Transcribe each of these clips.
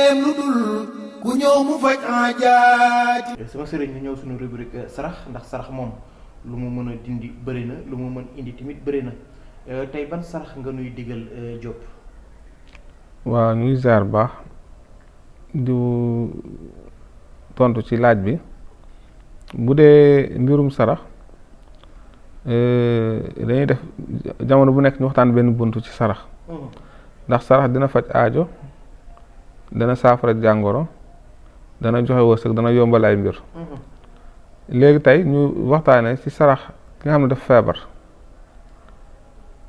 yitteem lu dul ku ñëw mu faj aajaati. sama sëriñ ñu ñëw suñu rubrique sarax ndax sarax moom lu mu mën a dindi bëri na lu mu mën indi tamit bëri na tey ban sarax nga nuy digal Diop. waaw ñuy ziar baax du tontu ci laaj bi bu dee mbirum sarax dañuy def jamono bu nekk ñu waxtaan benn buntu ci sarax ndax sarax dina faj aajo dana saafara jàngoro dana joxe wërsëg dana yombal ay mbir léegi tey ñu waxtaane ci sarax ki nga xam ne daf feebar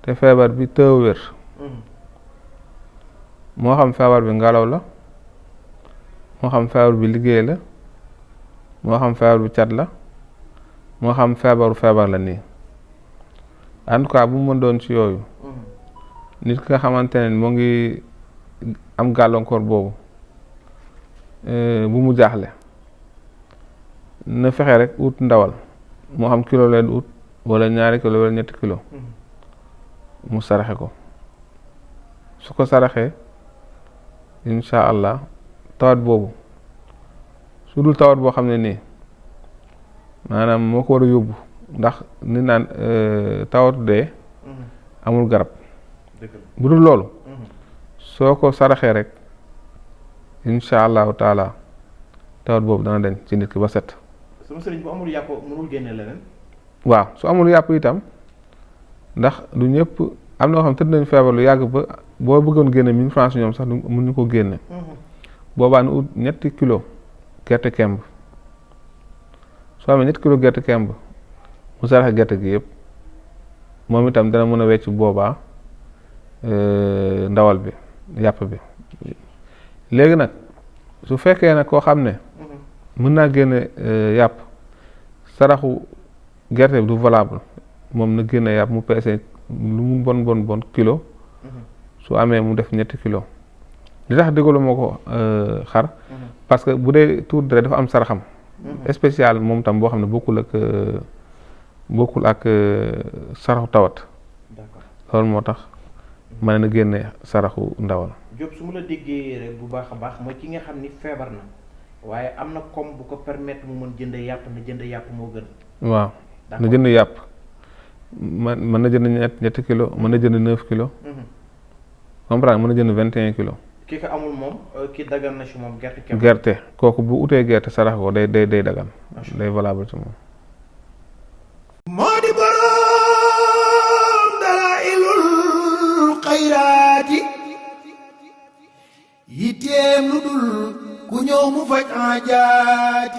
te feebar bi tëw wér moo xam feebar bi ngelaw la moo xam feebar bi liggéey la moo xam feebar bi cat la moo xam feebar la nii en tout cas bu mu mën doon ci yooyu nit ki nga xamante ne moo ngi am gàllankoor boobu bu mu jaaxle na fexe rek ut ndawal moo xam kilo leen ut wala 2 kilo wala 3 kilo mu saraxe ko su ko saraxee incha allah tawat boobu su dul tawat boo xam ne nii maanaam moo ko war a yóbbu ndax ni naan tawatu dee amul garab bu dul loolu soo ko saraxee rek incha allahu taala tawat boobu dana den ci nit ki ba set. sama sëriñ bu amul yàpp mënul génne leneen. waaw su amul yàpp itam ndax du ñëpp am na ñoo xam tëdd nañu feebar lu yàgg ba boo bëggoon génne 1000 francs ñoom sax mën ñu ko génne. boobaa nu ut 2 kilo gerte kemb soo amee 2 kilo gerte kemb mu saraxe gerte gi yëpp moom itam dana mën a wecc boobaa ndawal bi yàpp bi léegi nag su fekkee nag koo xam ne mën naa génne yàpp saraxu gerte bi du valable moom na génne yàpp mu peese lu mu bon kilo su amee mu def 2 kilo li tax déglu moo ko xar parce que bu dee tuur deret dafa am saraxam spécial moom tam boo xam ne bokkul ak saraxu tawat loolu moo tax mën na génne saraxu ndawal. Diop su ma la déggee rek bu baax a baax mooy ki nga xam ni feebar na waaye am na comme bu ko permettre mu mën jënd yàpp na jënd yàpp moo gën. waaw na jënd yàpp mën na jënd 2 kilo mën na jënd 9 kilo comprendre mën na jënd 21 kilo. ki ko amul moom ki dagan na ci moom gerte. gerte kooku bu utee gerte sarax ko day dagan day valable ci moom. moo di boroom dalaa'ilul xayraati yitteem lu dul ku ñëw mu faj aajaati.